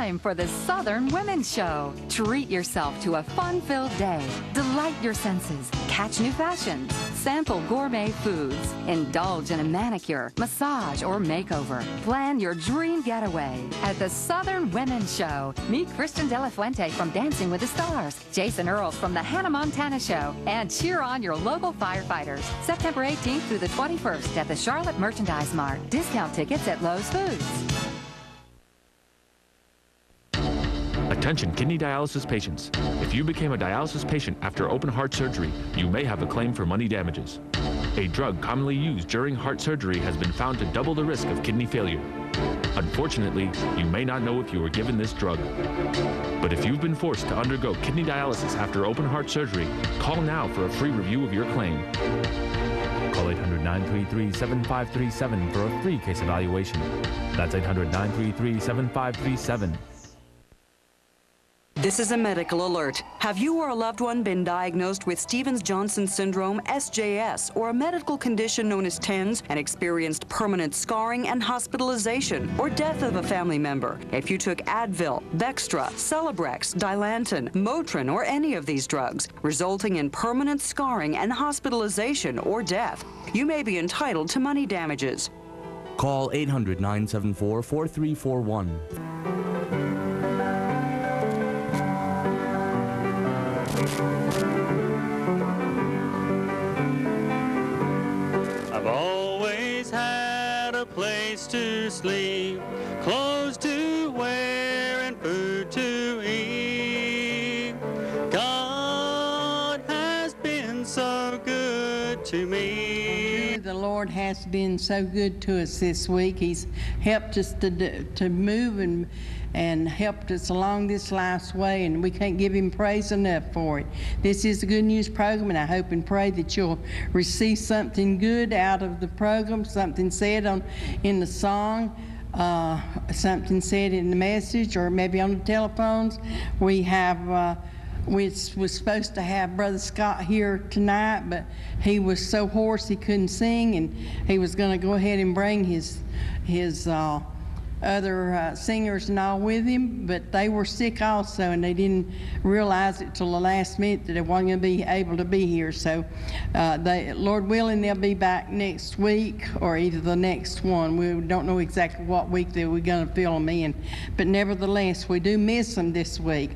time for the Southern Women's Show. Treat yourself to a fun-filled day. Delight your senses. Catch new fashions. Sample gourmet foods. Indulge in a manicure, massage, or makeover. Plan your dream getaway at the Southern Women's Show. Meet Kristen De La Fuente from Dancing with the Stars, Jason Earls from the Hannah Montana Show, and cheer on your local firefighters. September 18th through the 21st at the Charlotte Merchandise Mart. Discount tickets at Lowe's Foods. Attention kidney dialysis patients. If you became a dialysis patient after open heart surgery, you may have a claim for money damages. A drug commonly used during heart surgery has been found to double the risk of kidney failure. Unfortunately, you may not know if you were given this drug. But if you've been forced to undergo kidney dialysis after open heart surgery, call now for a free review of your claim. Call 800-933-7537 for a free case evaluation. That's 800-933-7537. This is a medical alert. Have you or a loved one been diagnosed with Stevens-Johnson syndrome, SJS, or a medical condition known as TENS and experienced permanent scarring and hospitalization or death of a family member? If you took Advil, Bextra, Celebrex, Dilantin, Motrin, or any of these drugs, resulting in permanent scarring and hospitalization or death, you may be entitled to money damages. Call 800-974-4341. I've always had a place to sleep, clothes to wear, and food to eat. God has been so good to me. The Lord has been so good to us this week. He's helped us to move and helped us along this life's way, and we can't give him praise enough for it. This is a good news program, and I hope and pray that you'll receive something good out of the program, something said in the song, something said in the message, or maybe on the telephones. We have we was supposed to have Brother Scott here tonight, but he was so hoarse he couldn't sing, and he was going to go ahead and bring his other singers and all with him, but they were sick also, and they didn't realize it till the last minute that they weren't going to be able to be here. So Lord willing, they'll be back next week or either the next one. We don't know exactly what week that we're going to fill them in, but nevertheless, we do miss them this week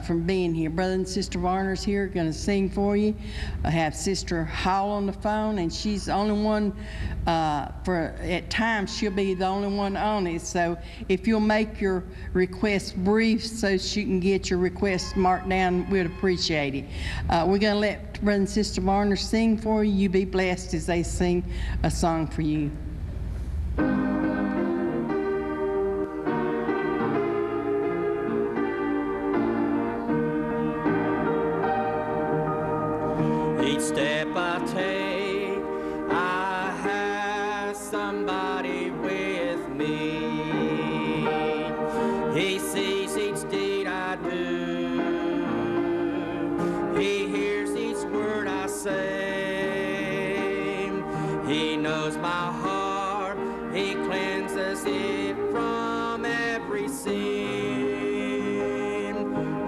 from being here. Brother and Sister Varner's here going to sing for you. I have Sister Hall on the phone, and she's the only one at times she'll be the only one on it. So if you'll make your request brief so she can get your request marked down, we'd appreciate it. We're going to let Brother and Sister Varner sing for you. You be blessed as they sing a song for you. Each step I take, I have somebody with me. He sees each deed I do. He hears each word I say. He knows my heart. He cleanses it from every sin.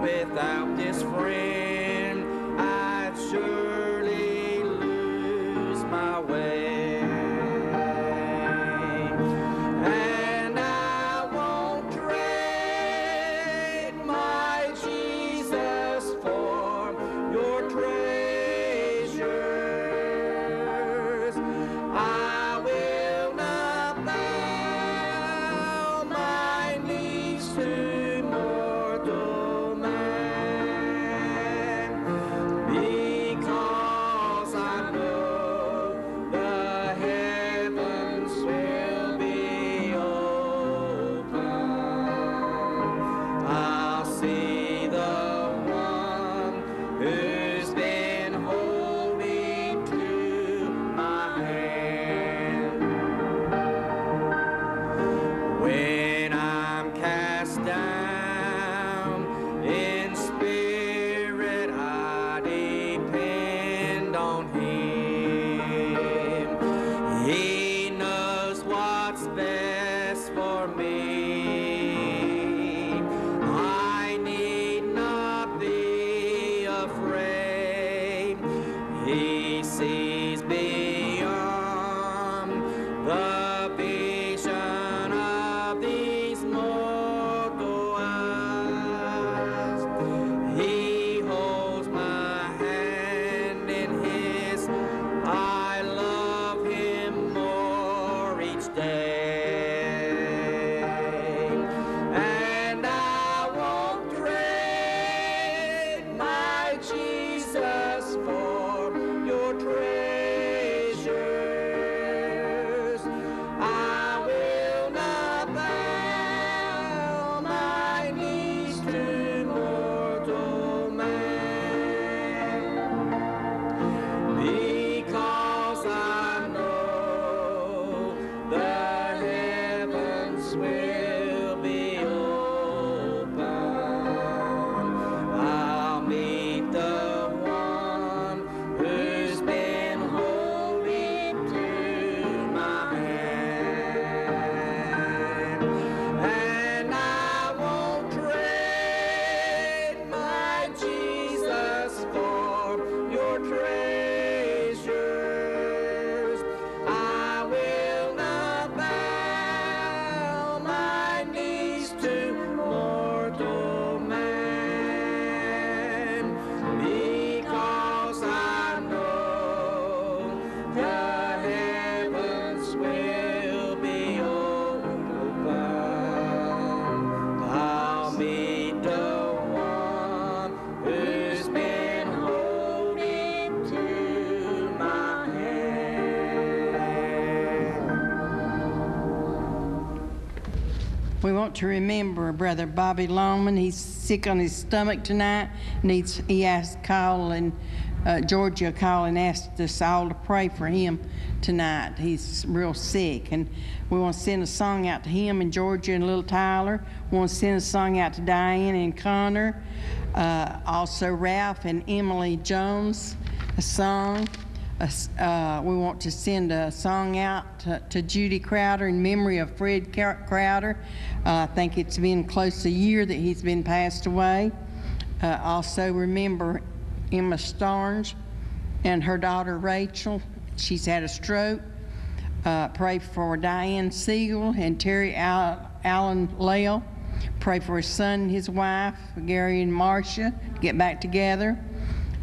Without this friend, I'd surely lose my way. Because I know the he sees beyond the vision of these mortal eyes. He holds my hand in his. I love him more each day. And I won't trade my Jesus for your treasures. I will not bow my knees to mortal man, because I know the heavens will be open. I'll meet the one who's been holding to my hand. And I won't trade my Jesus for your treasures. I will not bow my knees to mortal man, because I know the heavens will be open. I'll meet the one who's been holding to my hand. We want to remember Brother Bobby Longman. He's sick on his stomach tonight. He asked Kyle and Georgia Kyle and asked us all to pray for him tonight. He's real sick, and we want to send a song out to him and Georgia and little Tyler. We want to send a song out to Diane and Connor, also Ralph and Emily Jones, a song. We want to send a song out to Judy Crowder in memory of Fred Crowder. I think it's been close to a year that he's been passed away. Also remember Emma Starnes and her daughter Rachel. She's had a stroke. Pray for Diane Siegel and Terry Allen Lale. Pray for his son and his wife, Gary and Marcia, to get back together.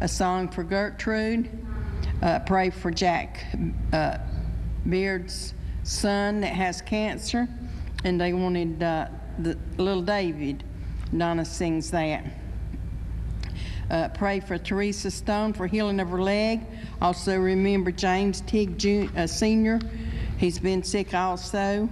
A song for Gertrude. Pray for Jack Beard's son that has cancer, and they wanted the little David. Donna sings that. Pray for Teresa Stone for healing of her leg. Also remember James Tigg Sr. He's been sick also.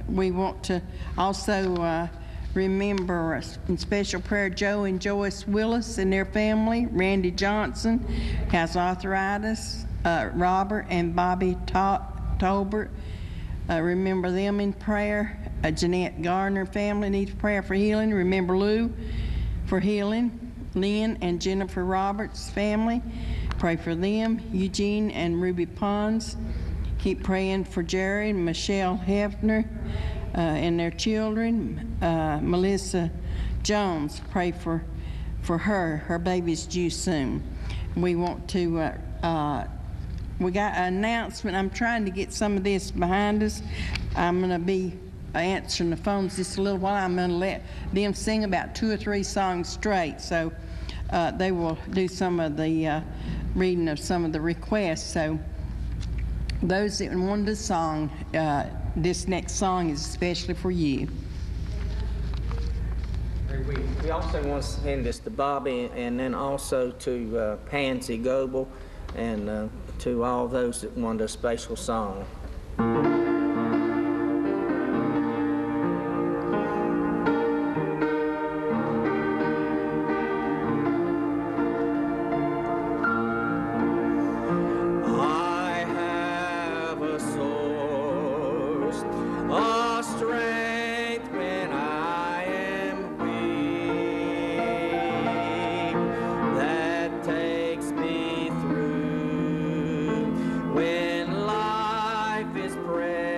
We want to also remember in special prayer Joe and Joyce Willis and their family. Randy Johnson has arthritis. Robert and Bobby Tolbert, remember them in prayer. Jeanette Gardner family needs prayer for healing. Remember Lou for healing. Lynn and Jennifer Roberts family, pray for them. Eugene and Ruby Pons, keep praying for Jerry and Michelle Hefner and their children. Melissa Jones, pray for her. Her baby's due soon. We want to, we got an announcement. I'm trying to get some of this behind us. I'm going to be answering the phones just a little while. I'm going to let them sing about 2 or 3 songs straight. So they will do some of the reading of some of the requests. So those that wanted a song, this next song is especially for you. We also want to send this to Bobby and then also to Pansy Goebel and to all those that wanted a special song. When life is precious.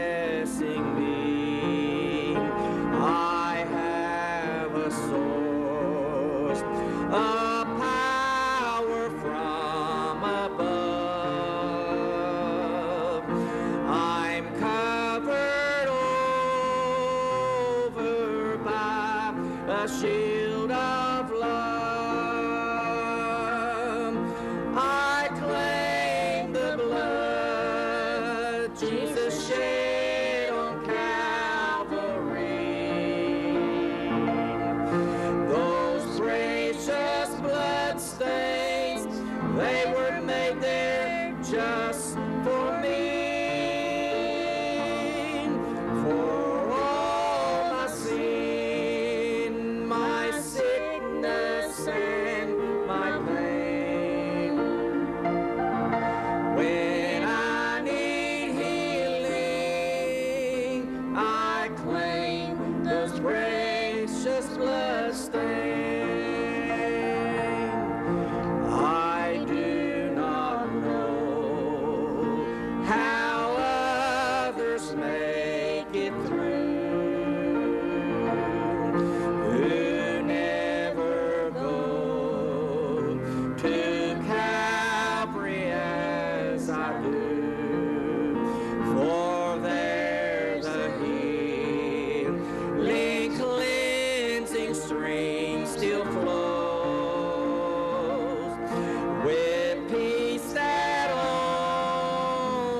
just for me. For all my sin, my sickness and my pain. When I need healing, I claim those precious bloodstains. I do not know how others make it through, who never go to Calvary as I do, for there the healing, cleansing stream still flows, with peace that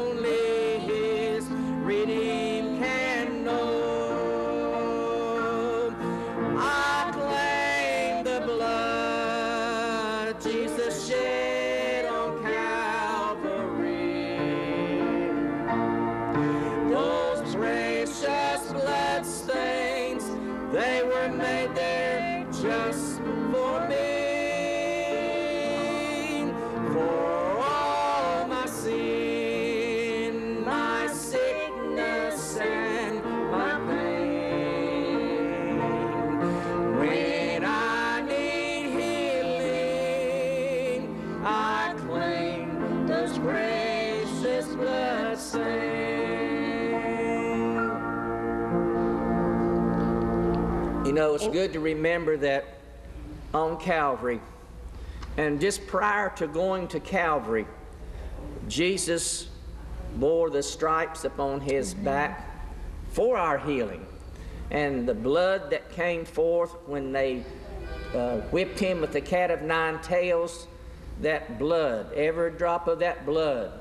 only His redeemed can know. I claim the blood Jesus shed on Calvary. Those precious blood stains, they were made there just for me. For all my sin, my sickness and my pain. When I need healing, I claim those precious bloodstains. You know, it's good to remember that on Calvary, and just prior to going to Calvary, Jesus bore the stripes upon His back for our healing. And the blood that came forth when they whipped Him with the cat of nine tails, that blood, every drop of that blood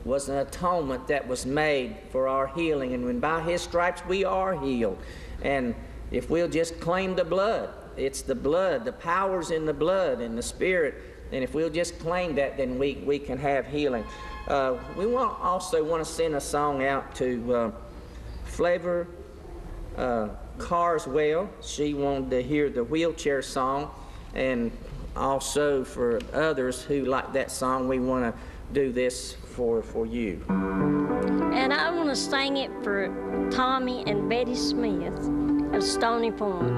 was an atonement that was made for our healing. And when by His stripes we are healed. And if we'll just claim the blood, it's the blood, the power's in the blood and the Spirit, and if we'll just claim that, then we can have healing. We also want to send a song out to Flavor Carswell. She wanted to hear the wheelchair song, and also for others who like that song, we want to do this for you. And I want to sing it for Tommy and Betty Smith of Stony Point.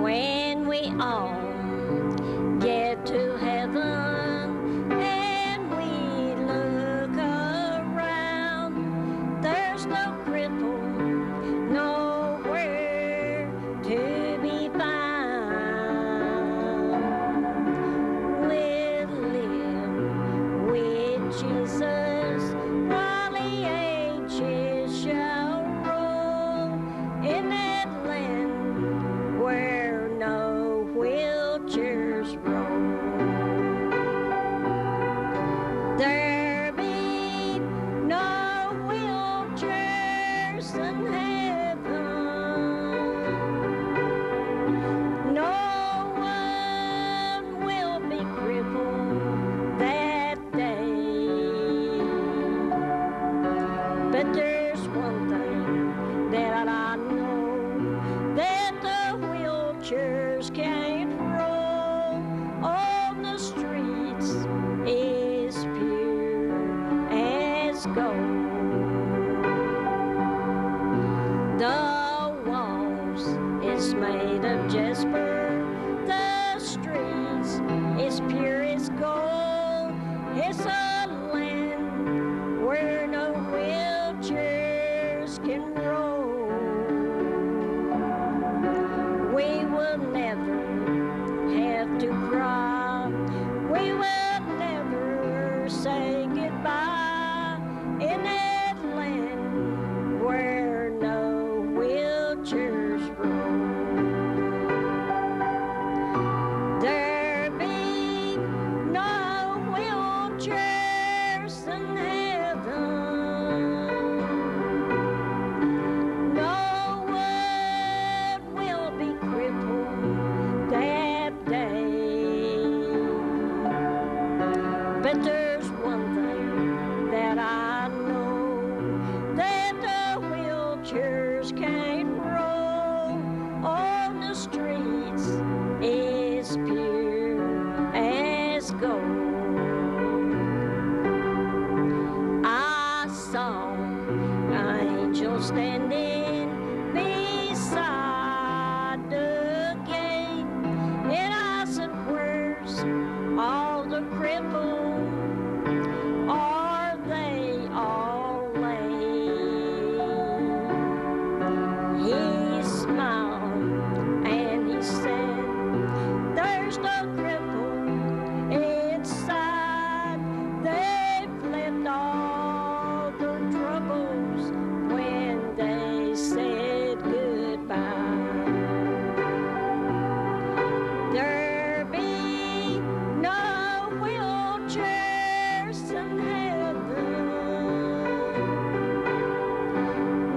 When we all get to heaven and we look around, there's no cripple nowhere to be found. We'll live with Jesus while the ages shall roll in that land where no wheelchairs roll. There be no wheelchairs in heaven. No one will be crippled that day. But there's one thing that I know, that the wheelchairs can't roll on the streets is pure as gold. The walls is made of jasper, the streets is pure as gold. It's a land where no wheelchairs can roll. We will never have to cry. We will never say goodbye in that land where no wheelchairs roll. There be no wheelchairs But there's one thing that I know, that the wheelchairs can't roll on the streets is pure as gold. I saw an angel standing beside the gate, and I said, where's all the cripples? Are they all laid? He smiled and he said, there's no cripple inside. They've left all their troubles when they said goodbye. There be no wheelchairs in heaven.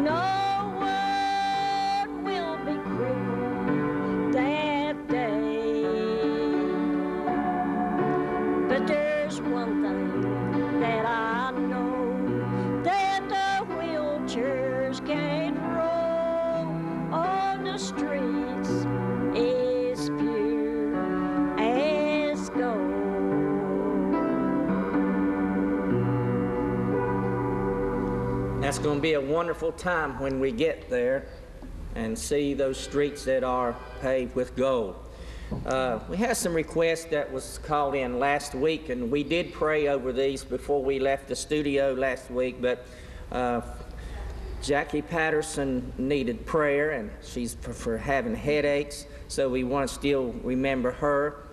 No one will be crippled that day. But there's one thing that I know, that the wheelchairs can't roll on the streets is pure as gold. That's going to be a wonderful time when we get there and see those streets that are paved with gold. We had some requests that was called in last week, and we did pray over these before we left the studio last week, but Jackie Patterson needed prayer, and she's for having headaches, so we want to still remember her.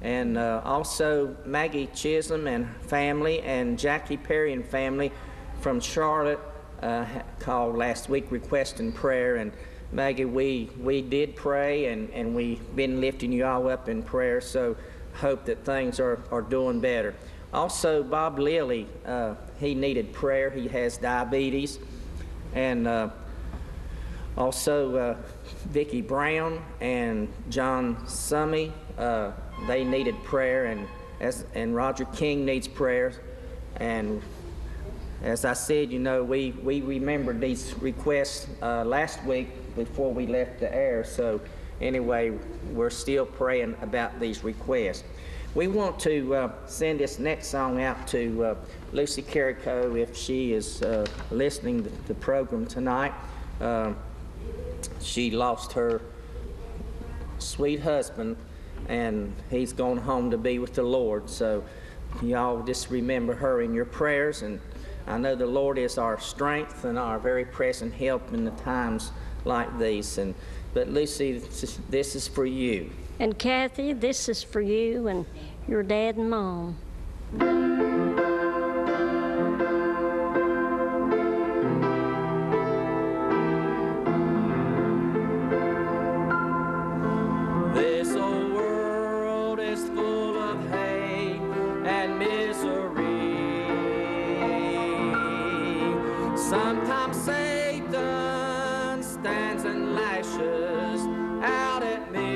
And also Maggie Chisholm and family, and Jackie Perry and family from Charlotte called last week requesting prayer. And Maggie, we did pray, and we've been lifting you all up in prayer, so hope that things are doing better. Also, Bob Lilly, he needed prayer. He has diabetes. And also Vicki Brown and John Summy, they needed prayer, and Roger King needs prayer. And as I said, you know, we remembered these requests last week before we left the air. So anyway, we're still praying about these requests. We want to send this next song out to Lucy Carrico if she is listening to the program tonight. She lost her sweet husband, and he's gone home to be with the Lord. So y'all just remember her in your prayers, and I know the Lord is our strength and our very present help in the times like these. But Lucy, this is for you. And Kathy, this is for you and your dad and mom. This old world is full of hate and misery. Sometimes Satan stands and lashes out at me,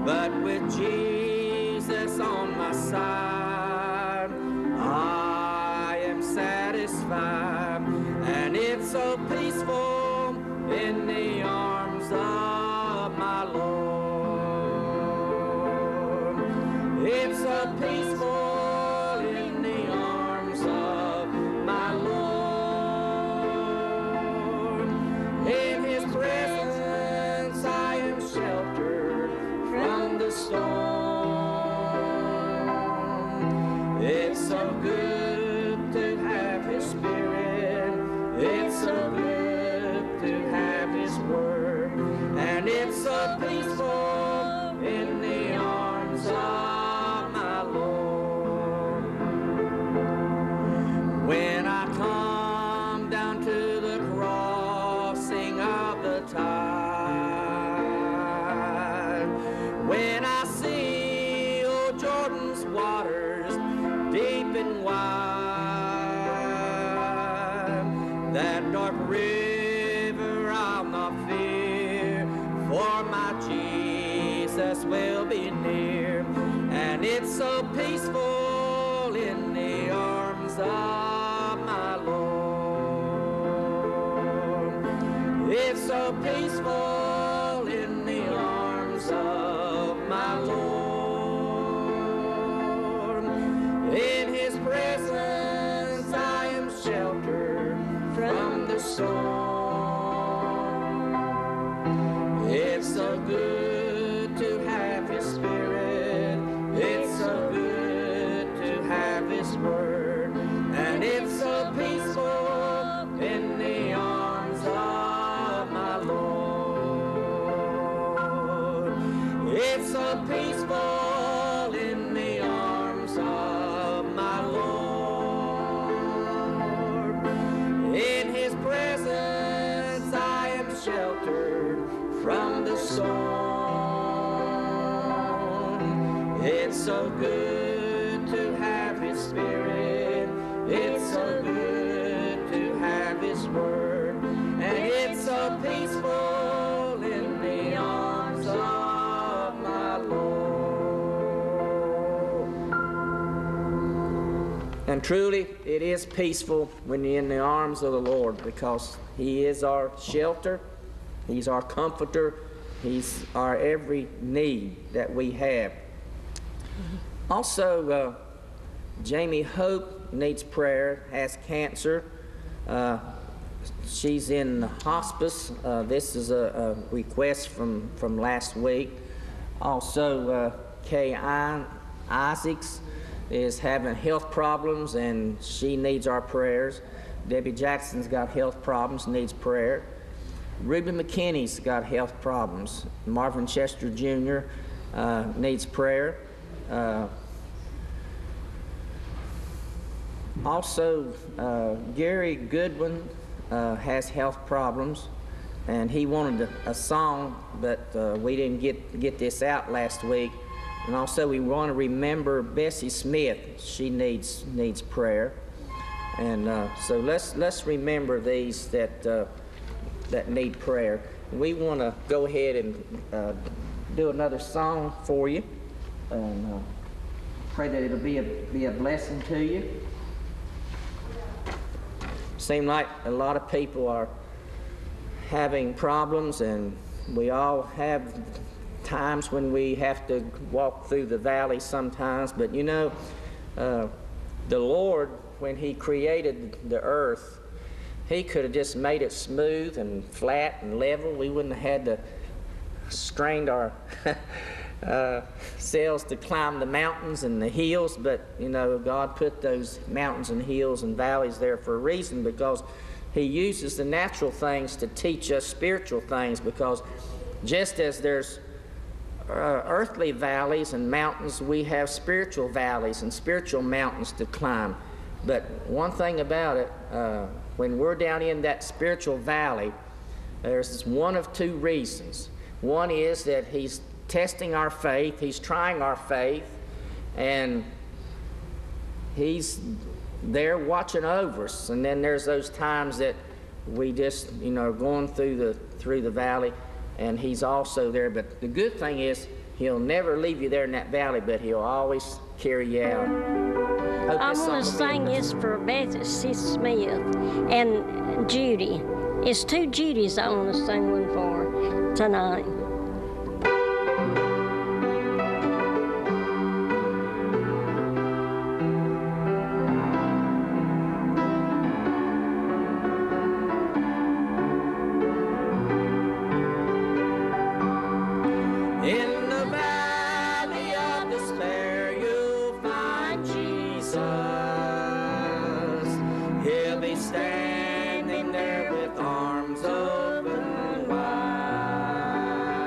but with Jesus on my side, I am satisfied, and it's so peaceful in the arms of my Lord. It's so peaceful in the arms of my Lord. In His presence I am sheltered from the storm. It's so good to have His Spirit. It's so good to have His Word. And it's so peaceful in the arms of my Lord. When I come down to the crossing of the tide, when I see old Jordan's waters deep and wide, It's so peaceful in the arms of my Lord. It's so peaceful in the arms of my Lord. In His presence I am sheltered from the storm. It's so good to have His Spirit. It's so good to have His Word. And it's so peaceful in the arms of my Lord. It's so peaceful in the arms of my Lord. In His presence I am sheltered from the storm. It's so good to have His Spirit. It's so good to have His Word. And it's so peaceful in the arms of my Lord. And truly, it is peaceful when you're in the arms of the Lord, because He is our shelter. He's our comforter. He's our every need that we have. Also, Jamie Hope needs prayer, has cancer. She's in hospice. This is a request from last week. Also, Kay Isaacs is having health problems, and she needs our prayers. Debbie Jackson's got health problems, needs prayer. Ruben McKinney's got health problems. Marvin Chester Jr. Needs prayer. Also, Gary Goodwin has health problems, and he wanted a song, but we didn't get this out last week. And also, we want to remember Bessie Smith. She needs prayer. And so let's remember these that need prayer. We want to go ahead and do another song for you, and pray that it'll be a blessing to you. Seem like a lot of people are having problems, and we all have times when we have to walk through the valley sometimes. But you know, the Lord, when He created the earth, He could have just made it smooth and flat and level. We wouldn't have had to strain our selves to climb the mountains and the hills. But you know, God put those mountains and hills and valleys there for a reason, because He uses the natural things to teach us spiritual things. Because just as there's earthly valleys and mountains, we have spiritual valleys and spiritual mountains to climb. But one thing about it, when we're down in that spiritual valley, there's one of two reasons. One is that He's testing our faith, He's trying our faith, and He's there watching over us. And then there's those times that we just, you know, going through the valley, and He's also there. But the good thing is, He'll never leave you there in that valley, but He'll always carry you out. I want to sing this for Bessie Smith and Judy. It's two Judys I want to sing one for tonight. In the valley of despair, you'll find Jesus. He'll be standing there with arms open wide.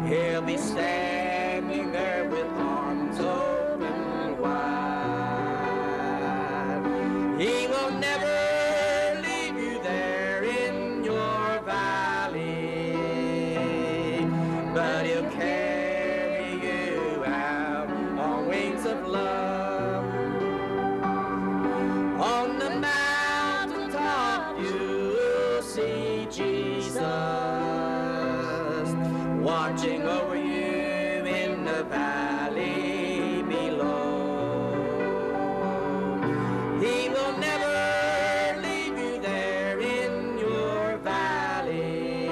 He'll be standing there with arms open wide. He will never leave you there in your valley, but he'll carry you out on wings of love. On the mountaintop you'll see Jesus watching over you in the valley below. He will never leave you there in your valley,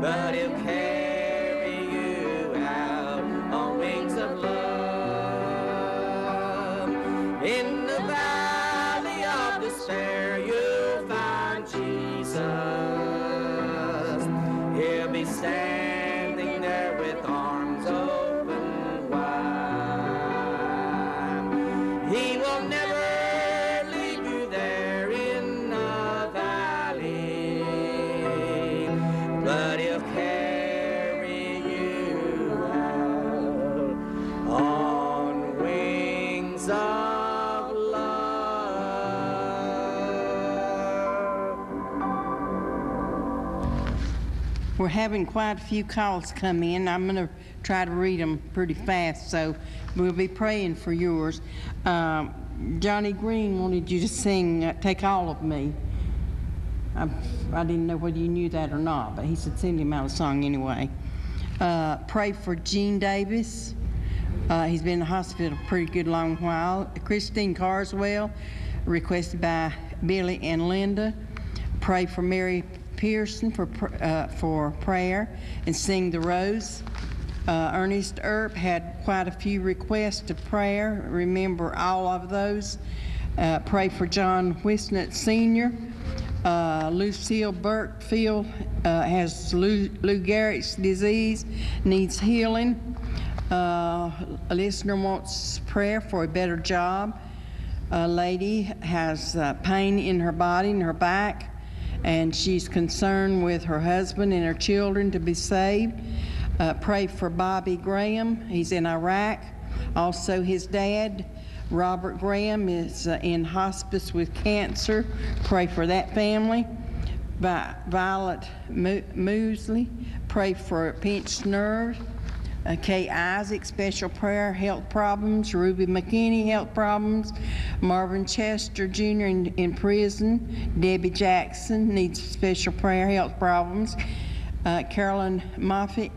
but he'll carry you out on wings of love. In the valley of despair you'll find Jesus. He'll be standing there with arms open wide. He will never leave you there in the valley, but he'll carry you out on wings of love. We're having quite a few calls come in. I'm going to try to read them pretty fast, so we'll be praying for yours. Johnny Green wanted you to sing Take All of Me. I didn't know whether you knew that or not, but he said send him out a song anyway. Pray for Gene Davis. He's been in the hospital a pretty good long while. Christine Carswell, requested by Billy and Linda. Pray for Mary Pearson for prayer, and Sing the Rose. Ernest Earp had quite a few requests of prayer. Remember all of those. Pray for John Wisnett Sr. Lucille Burkfield has Lou Gehrig's disease, needs healing. A listener wants prayer for a better job. A lady has pain in her body, in her back, and she's concerned with her husband and her children to be saved. Pray for Bobby Graham. He's in Iraq. Also, his dad, Robert Graham, is in hospice with cancer. Pray for that family. Violet Moosley, pray for pinched nerves. Kay Isaac, special prayer, health problems. Ruby McKinney, health problems. Marvin Chester Jr. in prison. Debbie Jackson needs special prayer, health problems. Carolyn Moffitt,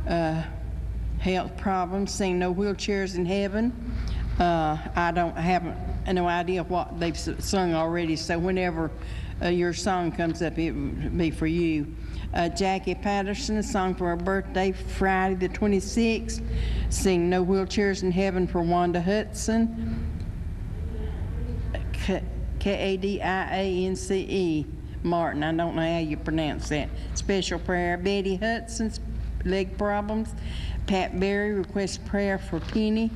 health problems. Sing No Wheelchairs in Heaven. I haven't no idea what they've sung already, so whenever your song comes up, it will be for you. Jackie Patterson, a song for her birthday, Friday the 26th. Sing No Wheelchairs in Heaven for Wanda Hudson. Kadiance Martin, I don't know how you pronounce that. Special prayer. Betty Hudson's leg problems. Pat Berry requests prayer for Penny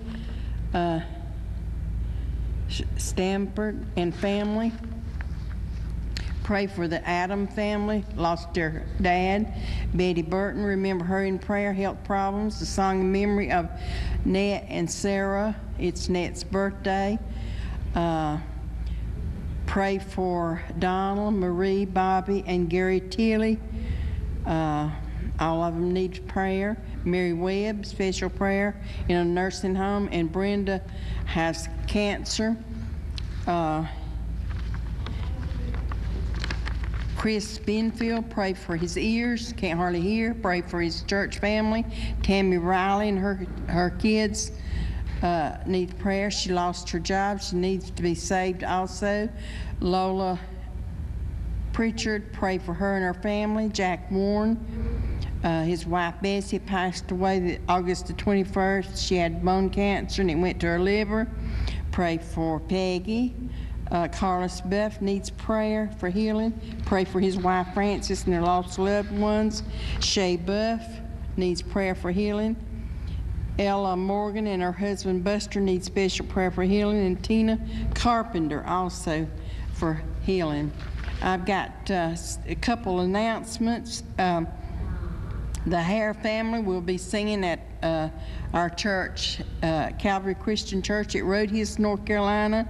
Stamford and family. Pray for the Adam family, lost their dad. Betty Burton, remember her in prayer, health problems. The song in memory of Nat and Sarah. It's Nat's birthday. Pray for Donald, Marie, Bobby, and Gary Tilley. All of them need prayer. Mary Webb, special prayer in a nursing home. And Brenda has cancer. Chris Benfield, pray for his ears, can't hardly hear. Pray for his church family. Tammy Riley and her kids need prayer. She lost her job. She needs to be saved also. Lola Pritchard, pray for her and her family. Jack Warren, his wife Bessie passed away August the 21st. She had bone cancer and it went to her liver. Pray for Peggy. Carlos Buff needs prayer for healing. Pray for his wife Frances and their lost loved ones. Shay Buff needs prayer for healing. Ella Morgan and her husband Buster need special prayer for healing. And Tina Carpenter also for healing. I've got a couple announcements. The Hare family will be singing at our church, Calvary Christian Church at Roadhead, North Carolina,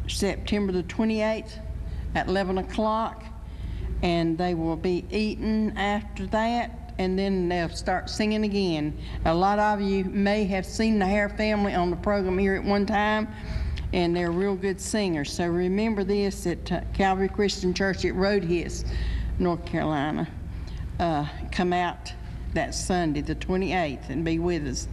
September the 28th at 11 o'clock. And they will be eating after that, and then they'll start singing again. A lot of you may have seen the Hare family on the program here at one time, and they're real good singers. So remember this at Calvary Christian Church at Roadhead, North Carolina. Come out that Sunday, the 28th, and be with us.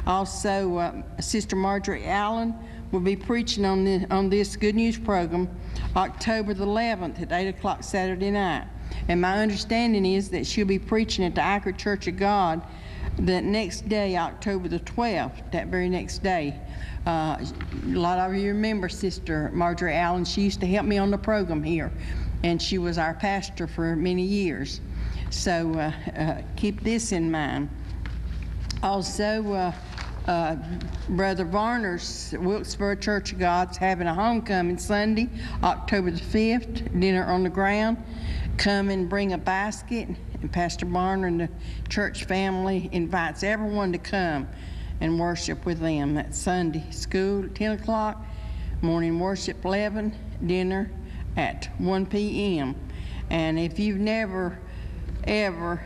Also, Sister Marjorie Allen will be preaching on this Good News program October the 11th at 8 o'clock Saturday night. And my understanding is that she'll be preaching at the Hickory Church of God the next day, October the 12th, that very next day. A lot of you remember Sister Marjorie Allen. She used to help me on the program here, and she was our pastor for many years. So keep this in mind. Also, Brother Varner's Wilkesboro Church of God's having a homecoming Sunday, October the 5th, dinner on the ground. Come and bring a basket, and Pastor Varner and the church family invites everyone to come and worship with them. That's Sunday. School at 10 o'clock, morning worship 11, dinner at 1 p.m. And if you've never, ever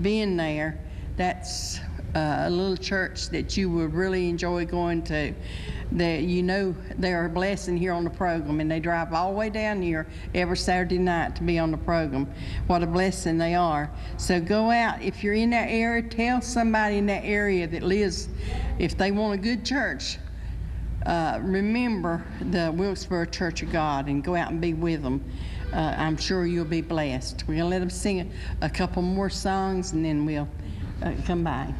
been there, that's a little church that you would really enjoy going to. They're a blessing here on the program, and they drive all the way down here every Saturday night to be on the program. What a blessing they are. So go out. If you're in that area, tell somebody in that area that lives, if they want a good church, remember the Wilkesboro Church of God and go out and be with them. I'm sure you'll be blessed. We're going to let them sing a couple more songs, and then we'll come by.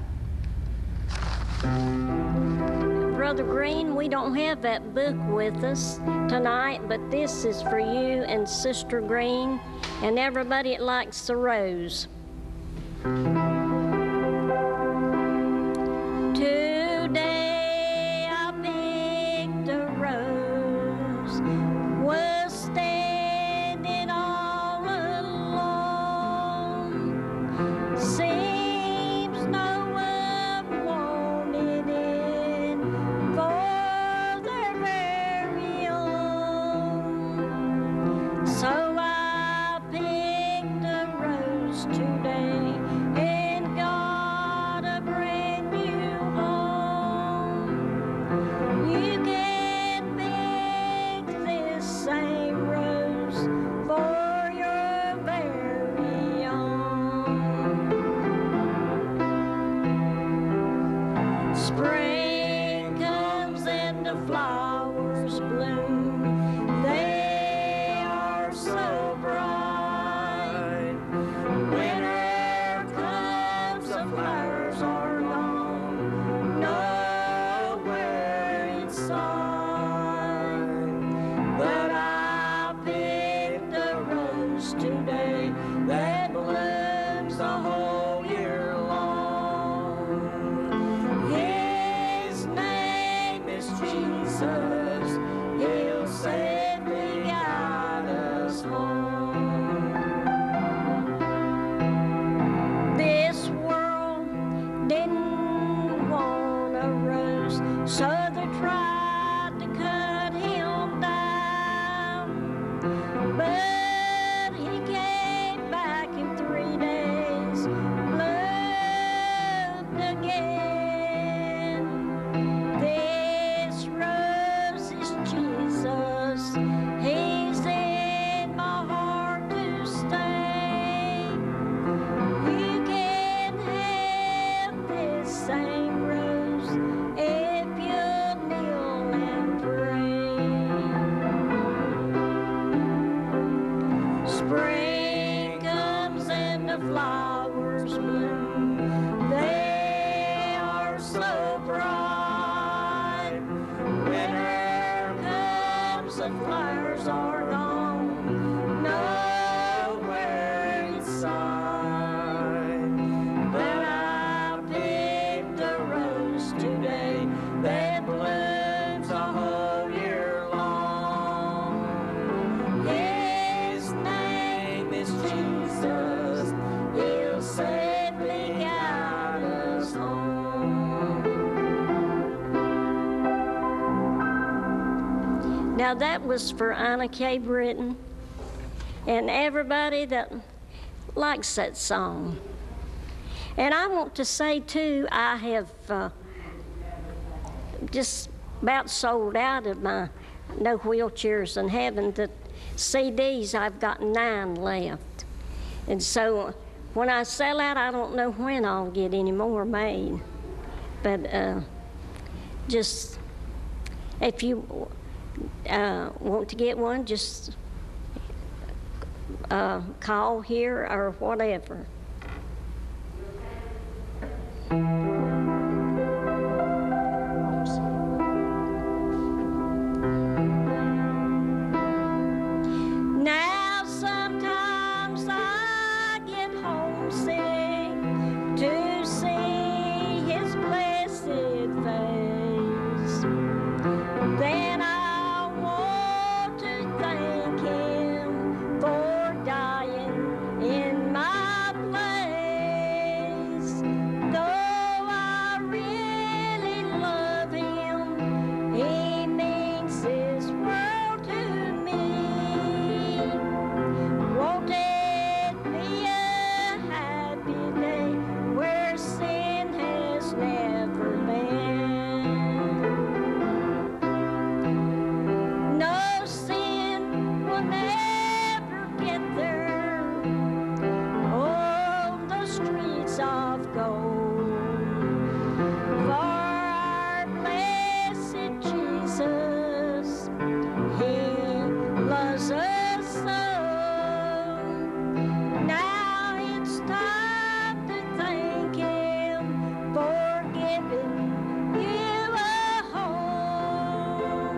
Brother Green, we don't have that book with us tonight, but this is for you and Sister Green and everybody that likes the rose. Today I picked a rose, was standing all alone. Seems no one wanted it for their very own. So I picked a rose today and got a brand new home. You can pick this same rose for your very own. Spring comes and the flowers bloom. They are so bright. Winter comes, the flowers are gone, nowhere in sight. But I picked a rose today that blooms the whole year long. His name is Jesus. He'll safely guide us home. This world didn't want a rose, so they tried to cut him down. But he came back in 3 days, bloomed again. This rose is Jesus. He's in my heart to stay. You can have this same rose if you kneel and pray. Spring comes and the flowers bloom. They are so bright. Winter comes, the flowers are gone, nowhere in sight. But I picked a rose today that blooms the whole year long. Yeah. Now that was for Anna K. Britton and everybody that likes that song. And I want to say too, I have just about sold out of my No Wheelchairs in Heaven. The CDs, I've got 9 left. And so when I sell out, I don't know when I'll get any more made. But just, if you want to get one, just call here or whatever. Now sometimes I get homesick to see his blessed face. Then I want to thank him for dying in my place. Though I really love him, he means his world to me. Won't it be a happy day where sin has never been? No sin will never get there on the streets of gold. For our blessed Jesus, he loves us so. Now it's time to thank him for giving you a home.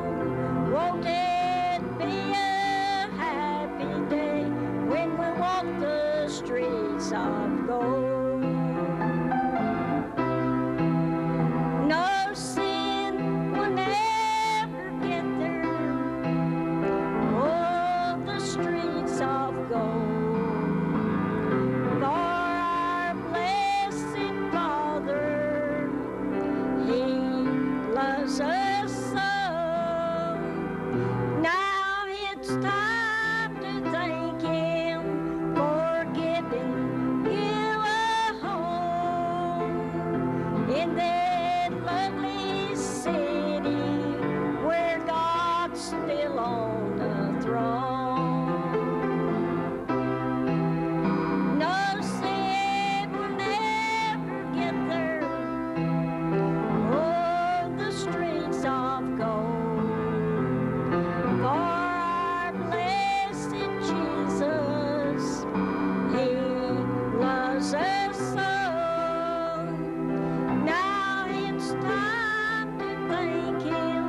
Won't it be a happy day when we walk the streets of gold? No sin will never get there on the streets of gold. For our blessed Father, he loves us so. Now it's time to thank him for giving you a home in that lovely city where God's still on the throne. No sin will never get there on the streets of gold. For our blessed Jesus, he loves us so. Now it's time to thank him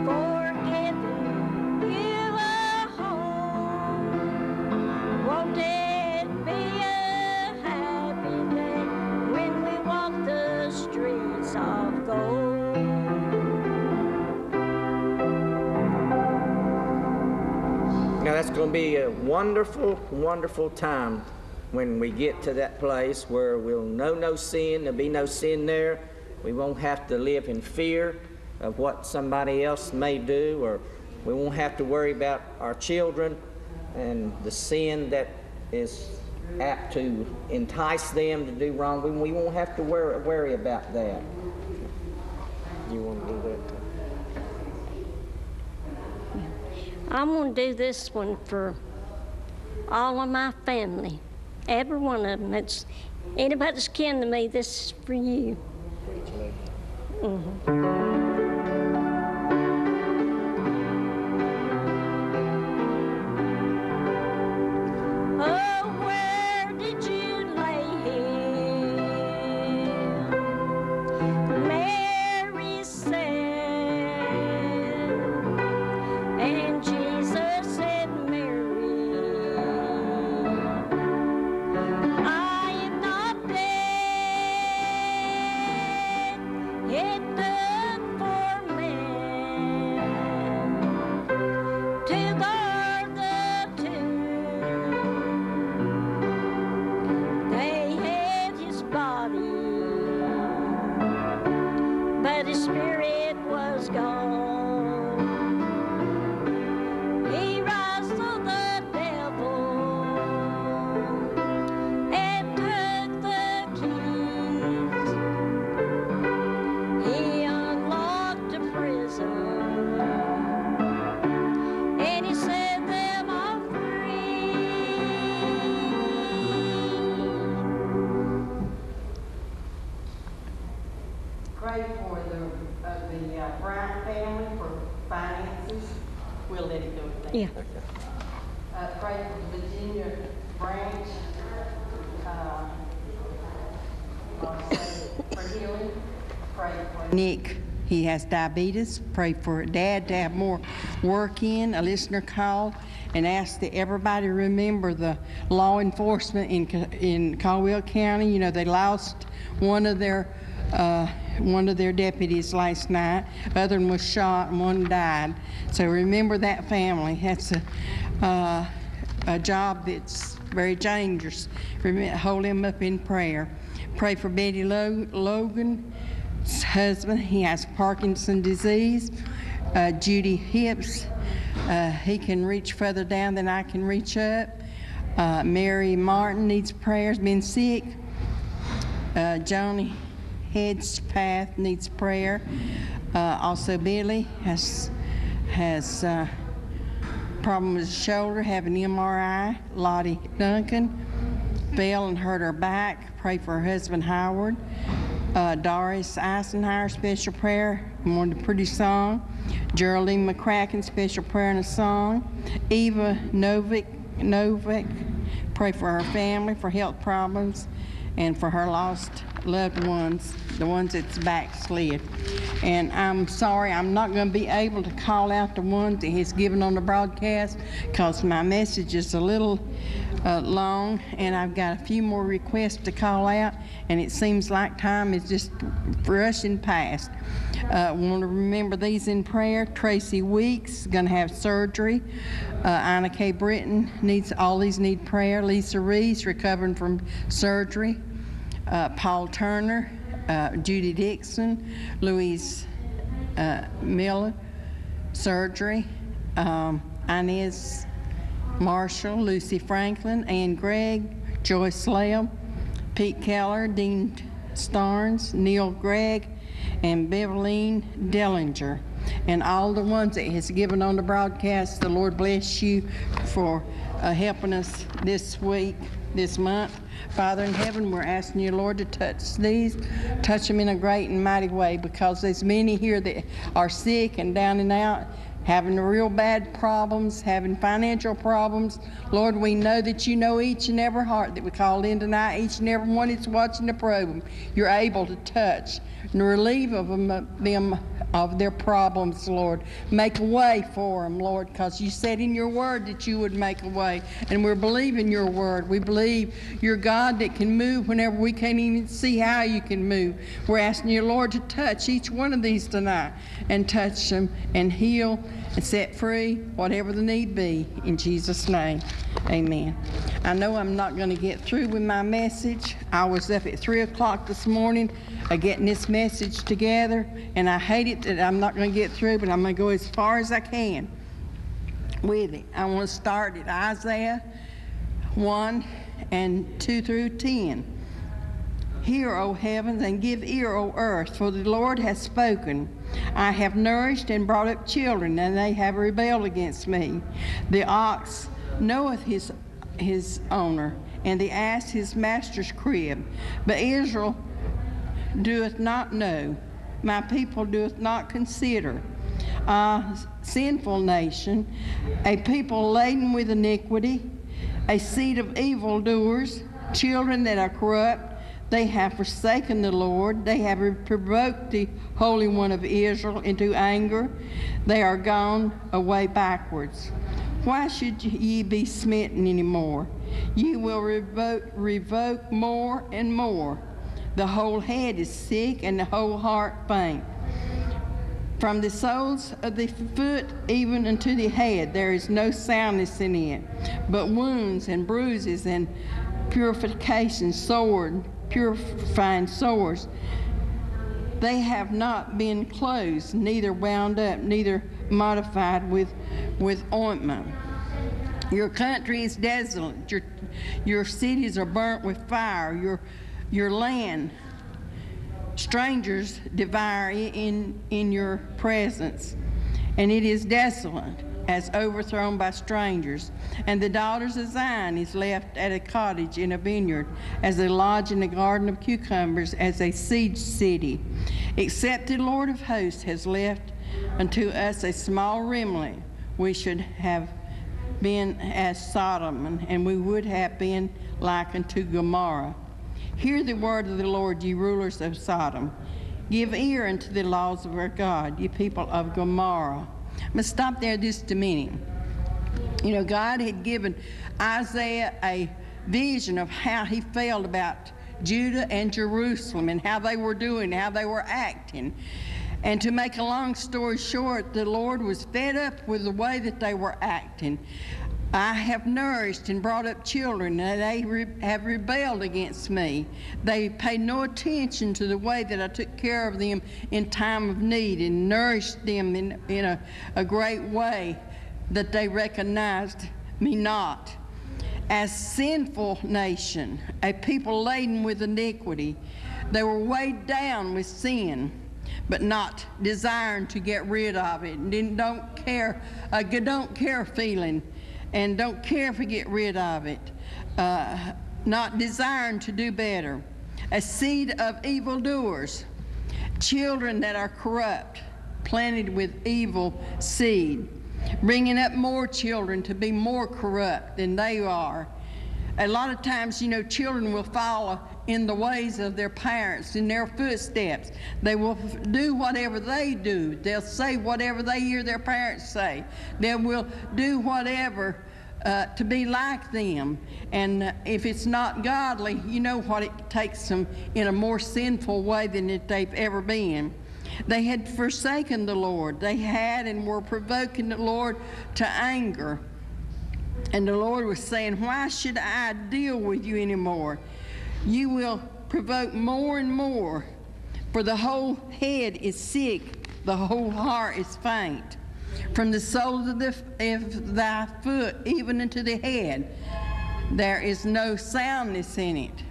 for giving you a home. Won't it be a happy day when we walk the streets of gold? Now that's going to be a wonderful, wonderful time when we get to that place where we'll know no sin, there'll be no sin there. We won't have to live in fear of what somebody else may do, or we won't have to worry about our children and the sin that is apt to entice them to do wrong. We won't have to worry about that. You want to do that? I'm going to do this one for all of my family, every one of them. It's anybody that's kin to me, this is for you. Oh, where did you lay him? Mary said, and Jesus said, Mary, I am not dead, it done for man to guard the tomb. They had his body, but his spirit was gone. Yeah. Pray for Virginia Branch. For healing. Pray for Nick. He has diabetes. Pray for Dad to have more work in. A listener called and asked that everybody remember the law enforcement in Caldwell County. You know, they lost one of their deputies last night. The other one was shot and one died. So remember that family. That's a job that's very dangerous. Hold him up in prayer. Pray for Betty Logan's husband. He has Parkinson's disease. Judy Hips, he can reach further down than I can reach up. Mary Martin needs prayers, been sick. Johnny Headspath needs prayer. Also Billy has problem with his shoulder, having MRI. Lottie Duncan fell and hurt her back. Pray for her husband Howard. Doris Eisenhower, special prayer, wanted a pretty song. Geraldine McCracken, special prayer and a song. Eva Novik, pray for her family, for health problems, and for her lost loved ones, the ones that's backslid. And I'm sorry, I'm not going to be able to call out the ones that he's given on the broadcast because my message is a little long, and I've got a few more requests to call out, and it seems like time is just rushing past. Want to remember these in prayer. Tracy Weeks is going to have surgery. Ina K. Britton need prayer. Lisa Reese recovering from surgery. Paul Turner, Judy Dixon, Louise Miller, surgery. Inez Marshall, Lucy Franklin, Ann Gregg, Joyce Slale, Pete Keller, Dean Starnes, Neil Gregg, and Beverline Dellinger. And all the ones that has given on the broadcast, the Lord bless you for helping us this week, this month. Father in heaven, we're asking you, Lord, to touch them in a great and mighty way, because there's many here that are sick and down and out, having real bad problems, having financial problems. Lord, we know that you know each and every heart that we called in tonight, each and every one that's watching the program. You're able to touch and relieve them of their problems, Lord. Make a way for them, Lord, because you said in your word that you would make a way, and we're believing your word. We believe you're God that can move whenever we can't even see how you can move. We're asking you, Lord, to touch each one of these tonight and touch them and heal and set free, whatever the need be, in Jesus' name, amen. I know I'm not going to get through with my message. I was up at 3 o'clock this morning getting this message together, and I hate it that I'm not going to get through, but I'm going to go as far as I can with it. I want to start at Isaiah 1 and 2 through 10. Hear, O heavens, and give ear, O earth, for the Lord has spoken. I have nourished and brought up children, and they have rebelled against me. The ox knoweth his owner, and the ass his master's crib. But Israel doeth not know, my people doeth not consider. Sinful nation, a people laden with iniquity, a seed of evildoers, children that are corrupt. They have forsaken the Lord. They have provoked the Holy One of Israel into anger. They are gone away backwards. Why should ye be smitten any more? Ye will revoke more and more. The whole head is sick, and the whole heart faint. From the soles of the foot even unto the head, there is no soundness in it, but wounds and bruises and purification, purifying sores. They have not been closed, neither wound up, neither modified with ointment. Your country is desolate. Your cities are burnt with fire. Your land, strangers devour in your presence, and it is desolate, as overthrown by strangers. And the daughters of Zion is left at a cottage in a vineyard, as a lodge in a garden of cucumbers, as a siege city. Except the Lord of hosts has left unto us a small remnant, we should have been as Sodom, and we would have been like unto Gomorrah. Hear the word of the Lord, ye rulers of Sodom. Give ear unto the laws of our God, ye people of Gomorrah. I'm going to stop there just a minute. You know, God had given Isaiah a vision of how he felt about Judah and Jerusalem and how they were doing, how they were acting. And to make a long story short, the Lord was fed up with the way that they were acting. I have nourished and brought up children, and they have rebelled against me. They paid no attention to the way that I took care of them in time of need and nourished them in a great way that they recognized me not. As sinful nation, a people laden with iniquity, they were weighed down with sin, but not desiring to get rid of it. And don't care feeling, and don't care if we get rid of it. Not desiring to do better. A seed of evildoers, children that are corrupt, planted with evil seed, bringing up more children to be more corrupt than they are. A lot of times, you know, children will follow in the ways of their parents, in their footsteps. They will do whatever they do. They'll say whatever they hear their parents say. They will do whatever to be like them. And if it's not godly, you know what it takes them in a more sinful way than they've ever been. They had forsaken the Lord. They had and were provoking the Lord to anger. And the Lord was saying, why should I deal with you anymore? You will provoke more and more, for the whole head is sick, the whole heart is faint. From the soles of thy foot even into the head, there is no soundness in it.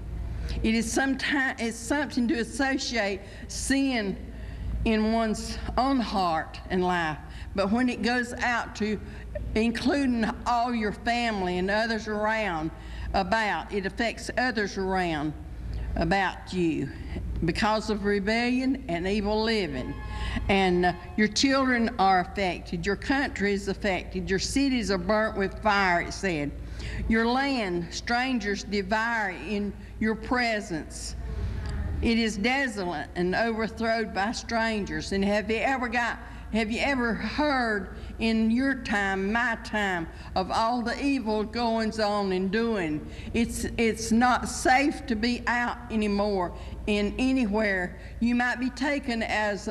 It's something to associate sin in one's own heart and life, but when it goes out to including all your family and others around about, it affects others around about you because of rebellion and evil living. And your children are affected, your country is affected, your cities are burnt with fire, it said. Your land, strangers devour in your presence. It is desolate and overthrown by strangers. And have you ever heard in your time, my time, of all the evil goings on and doing? It's not safe to be out anymore in anywhere. You might be taken as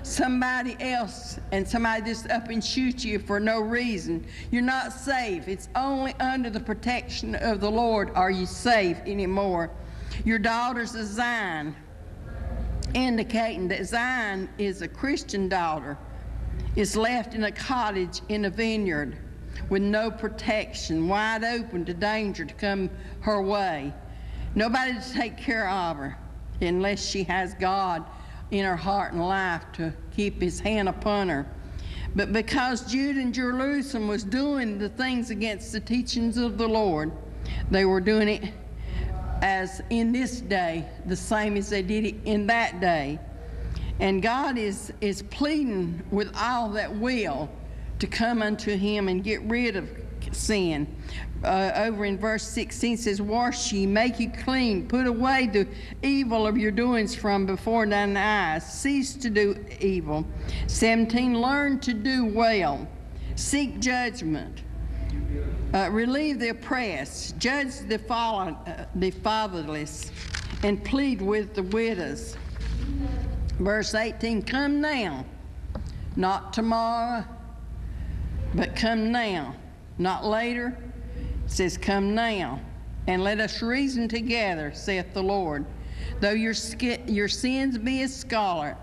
somebody else, and somebody just up and shoot you for no reason. You're not safe. It's only under the protection of the Lord are you safe anymore. Your daughters of Zion, indicating that Zion is a Christian daughter, is left in a cottage in a vineyard with no protection, wide open to danger to come her way. Nobody to take care of her unless she has God in her heart and life to keep his hand upon her. But because Judah and Jerusalem was doing the things against the teachings of the Lord, they were doing it as in this day, the same as they did it in that day. And God is pleading with all that will to come unto him and get rid of sin. Over in verse 16 says, wash ye, make you clean, put away the evil of your doings from before thine eyes, cease to do evil. 17, learn to do well, seek judgment. Relieve the oppressed, judge the fatherless, and plead with the widows. Verse 18, come now, not tomorrow, but come now, not later. It says, come now, and let us reason together, saith the Lord. Though your sins be as scarlet,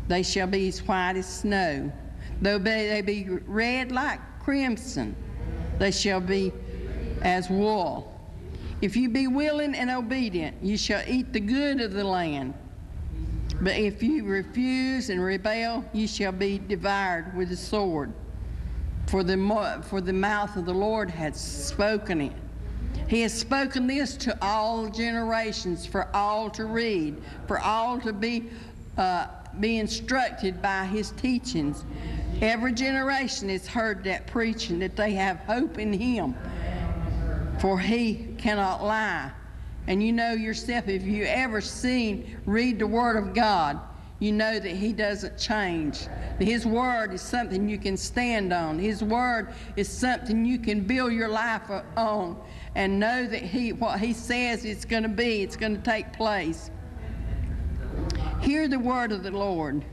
they shall be as white as snow. Though they be red like crimson, they shall be as wool. If you be willing and obedient, you shall eat the good of the land. But if you refuse and rebel, you shall be devoured with the sword. For the mouth of the Lord hath spoken it. He has spoken this to all generations, for all to read, for all to be instructed by his teachings. Every generation has heard that preaching, that they have hope in Him, for He cannot lie. And you know yourself, if you ever read the Word of God, you know that He doesn't change. His Word is something you can stand on. His Word is something you can build your life on and know that what He says it's going to be, it's going to take place. Hear the word of the Lord.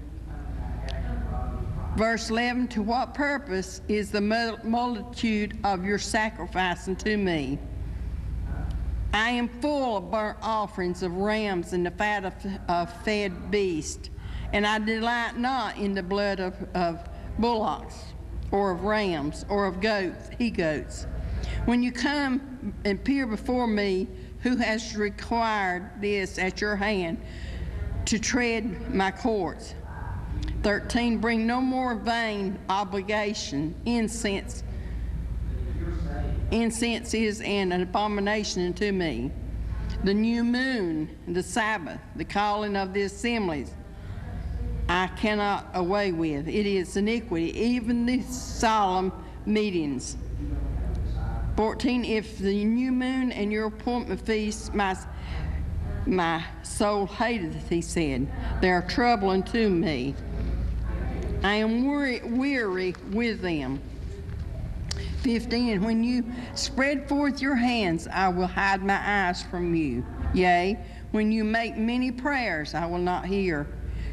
Verse 11, to what purpose is the multitude of your sacrifice unto me? I am full of burnt offerings of rams and the fat of fed beasts, and I delight not in the blood of bullocks, or of rams, or of he-goats. When you come and appear before me, who has required this at your hand to tread my courts? 13, bring no more vain obligation. Incense is an abomination unto me. The new moon, the Sabbath, the calling of the assemblies, I cannot away with. It is iniquity, even the solemn meetings. 14, if the new moon and your appointment feast, my soul hateth, he said. They are trouble unto me. I am weary with them. 15, when you spread forth your hands, I will hide my eyes from you. Yea, when you make many prayers, I will not hear.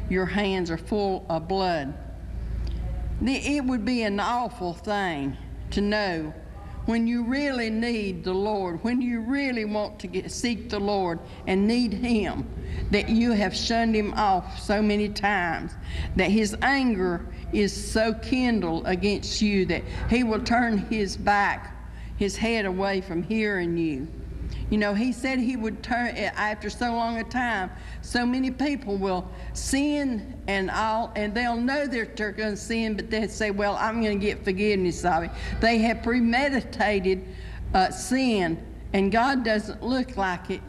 Your hands are full of blood. It would be an awful thing to know when you really need the Lord, when you really want to seek the Lord and need Him, that you have shunned Him off so many times, that His anger is so kindled against you that He will turn His head away from hearing you. You know, He said He would turn, after so long a time, so many people will sin and they'll know that they're going to sin, but they'll say, well, I'm going to get forgiveness of it. They have premeditated sin, and God doesn't look like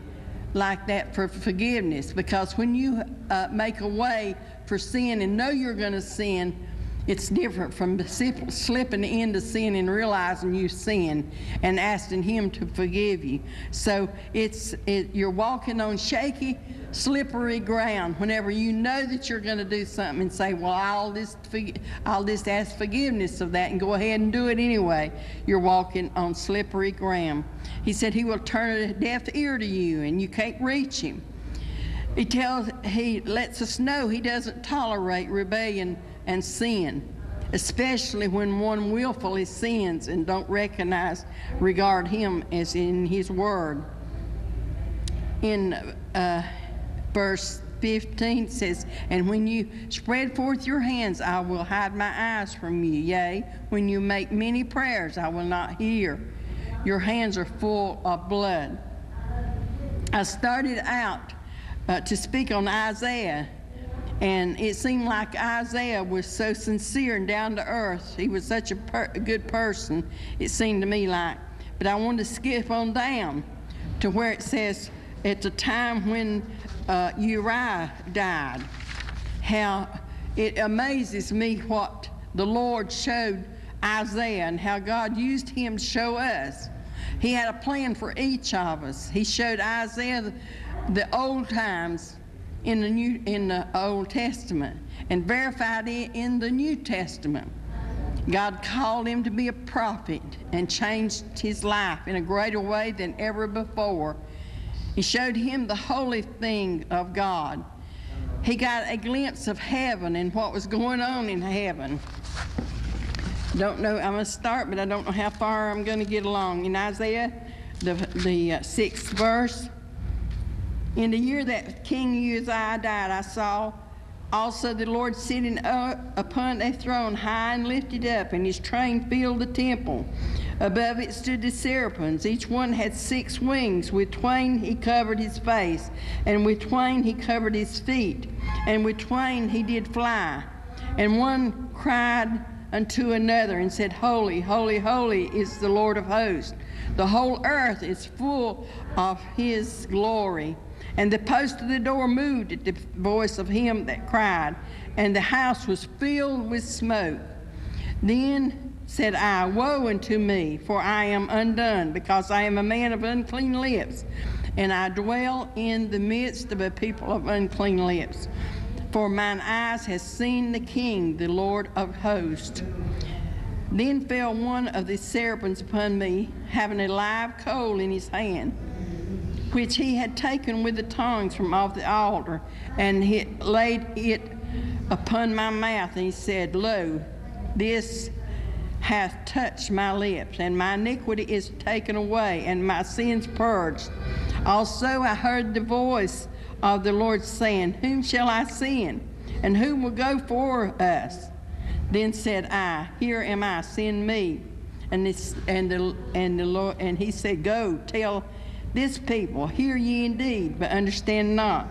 that for forgiveness, because when you make a way for sin and know you're going to sin, it's different from slipping into sin and realizing you sin and asking Him to forgive you. So you're walking on shaky, slippery ground whenever you know that you're going to do something and say, well, I'll just ask forgiveness of that and go ahead and do it anyway. You're walking on slippery ground. He said He will turn a deaf ear to you and you can't reach Him. He lets us know He doesn't tolerate rebellion and sin, especially when one willfully sins and don't regard Him as in His Word. In verse 15 says, and when you spread forth your hands, I will hide my eyes from you. Yea, when you make many prayers, I will not hear. Your hands are full of blood. I started out to speak on Isaiah, and it seemed like Isaiah was so sincere and down to earth. He was such a good person, it seemed to me like. But I wanted to skip on down to where it says, at the time when Uriah died, how it amazes me what the Lord showed Isaiah and how God used him to show us. He had a plan for each of us. He showed Isaiah the old times in the Old Testament and verified it in the New Testament. God called him to be a prophet and changed his life in a greater way than ever before. He showed him the holy thing of God. He got a glimpse of heaven and what was going on in heaven. Don't know, I'm going to start, but I don't know how far I'm going to get along. In Isaiah, the 6th verse, in the year that King Uzziah died, I saw also the Lord sitting upon a throne high and lifted up, and his train filled the temple. Above it stood the seraphims. Each one had 6 wings. With twain he covered his face, and with twain he covered his feet, and with twain he did fly. And one cried unto another and said, Holy, holy, holy is the Lord of hosts. The whole earth is full of his glory. And the post of the door moved at the voice of him that cried, and the house was filled with smoke. Then said I, Woe unto me, for I am undone, because I am a man of unclean lips, and I dwell in the midst of a people of unclean lips. For mine eyes has seen the King, the Lord of hosts. Then fell one of the serpents upon me, having a live coal in his hand, which he had taken with the tongs from off the altar, and he laid it upon my mouth, and he said, Lo, this hath touched my lips, and my iniquity is taken away, and my sins purged. Also I heard the voice of the Lord saying, Whom shall I send, and who will go for us? Then said I, Here am I, send me. And he said, Go, tell this people, hear ye indeed, but understand not.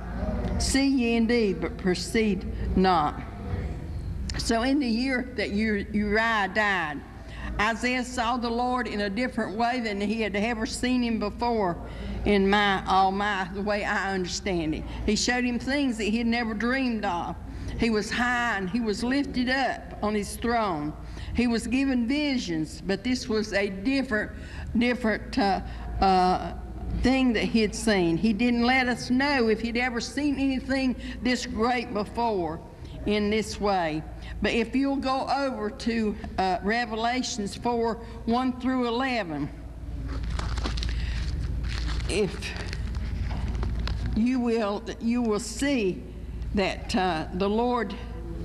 See ye indeed, but perceive not. So in the year that Uriah died, Isaiah saw the Lord in a different way than he had ever seen him before in the way I understand it. He showed him things that he had never dreamed of. He was high and he was lifted up on his throne. He was given visions, but this was a different thing that he had seen. He didn't let us know if he'd ever seen anything this great before in this way. But if you'll go over to Revelations 4, 1 through 11, if you will see that the Lord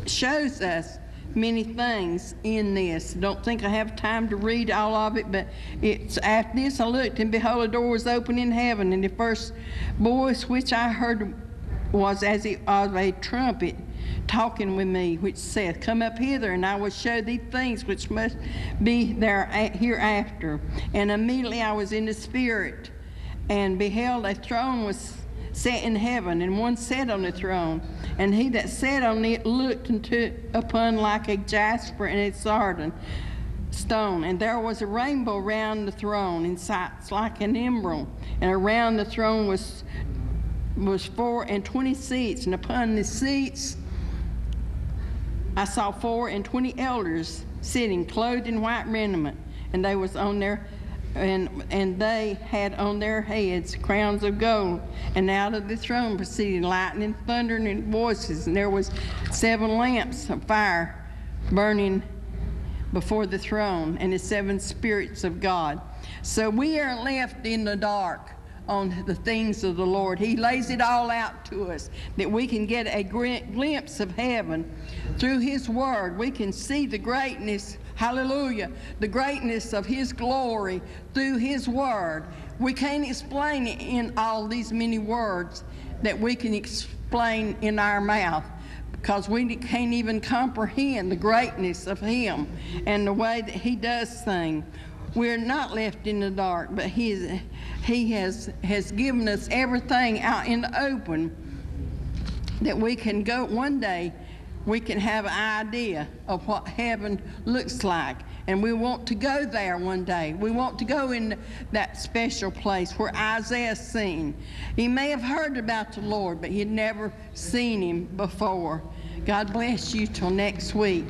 shows us many things in this. Don't think I have time to read all of it, but it's after this I looked, and behold, a door was open in heaven, and the first voice which I heard was as it of a trumpet talking with me, which saith, Come up hither, and I will show thee things which must be there hereafter. And immediately I was in the Spirit, and beheld a throne was set in heaven, and one sat on the throne, and he that sat on it looked upon like a jasper and a sardine stone, and there was a rainbow round the throne in sights like an emerald, and around the throne was 24 seats, and upon the seats I saw 24 elders sitting, clothed in white raiment, and they was on their and they had on their heads crowns of gold, and out of the throne proceeded lightning, thunder, and voices, and there was 7 lamps of fire burning before the throne, and the 7 spirits of God. So we are left in the dark on the things of the Lord. He lays it all out to us that we can get a glimpse of heaven through His Word. We can see the greatness, hallelujah, the greatness of His glory through His Word. We can't explain it in all these many words that we can explain in our mouth, because we can't even comprehend the greatness of Him and the way that He does things. We're not left in the dark, but He has given us everything out in the open that we can go one day. We can have an idea of what heaven looks like, and we want to go there one day. We want to go in that special place where Isaiah's seen. He may have heard about the Lord, but he'd never seen Him before. God bless you till next week.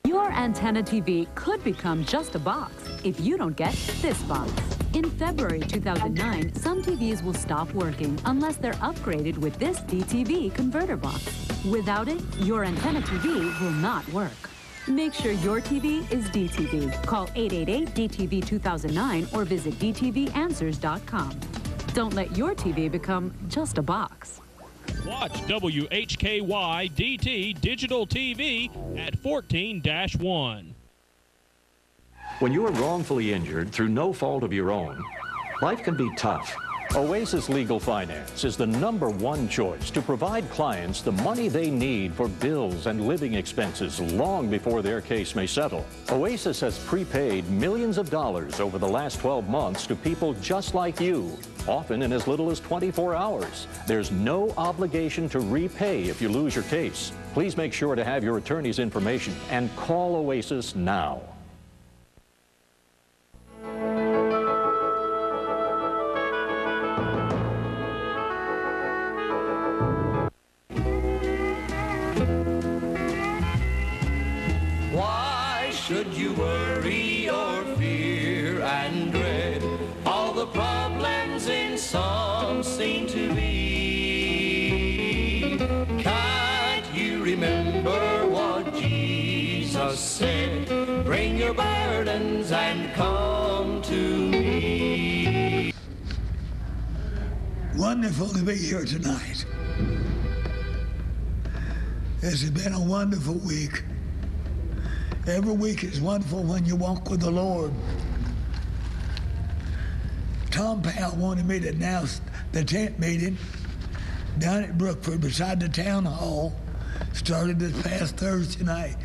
Your antenna TV could become just a box if you don't get this box. In February 2009, some TVs will stop working unless they're upgraded with this DTV converter box. Without it, your antenna TV will not work. Make sure your TV is DTV. Call 888-DTV-2009 or visit dtvanswers.com. Don't let your TV become just a box. Watch WHKY DT Digital TV at 14-1. When you are wrongfully injured through no fault of your own, life can be tough. Oasis Legal Finance is the #1 choice to provide clients the money they need for bills and living expenses long before their case may settle. Oasis has prepaid millions of dollars over the last 12 months to people just like you, often in as little as 24 hours. There's no obligation to repay if you lose your case. Please make sure to have your attorney's information and call Oasis now. burdens and come to me. Wonderful to be here tonight. This has been a wonderful week. Every week is wonderful when you walk with the Lord. Tom Powell wanted me to announce the tent meeting down at Brookford beside the town hall. Started this past Thursday night,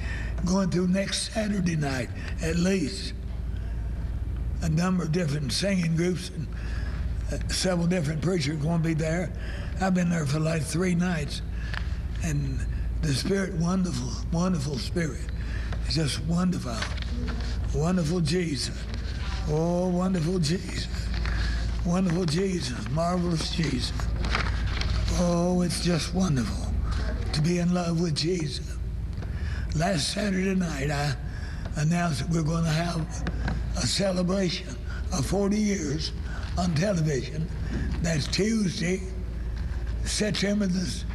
going through next Saturday night at least. A number of different singing groups and several different preachers are going to be there. I've been there for like 3 nights. And the Spirit, wonderful, wonderful Spirit. It's just wonderful. Wonderful Jesus. Oh, wonderful Jesus. Wonderful Jesus. Marvelous Jesus. Oh, it's just wonderful to be in love with Jesus. Last Saturday night, I announced that we're going to have a celebration of 40 years on television. That's Tuesday, September the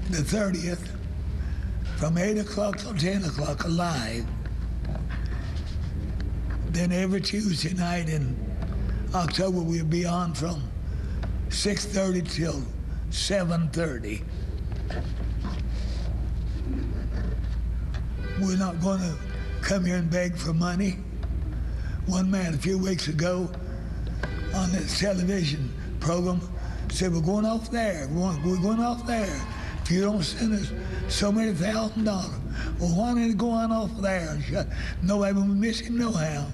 30th, from 8 o'clock till 10 o'clock live. Then every Tuesday night in October, we'll be on from 6:30 till 7:30. We're not going to come here and beg for money. One man a few weeks ago on this television program said, we're going off there, we're going off there. If you don't send us so many $1,000, well, why don't you go on off there? Nobody will miss him no how.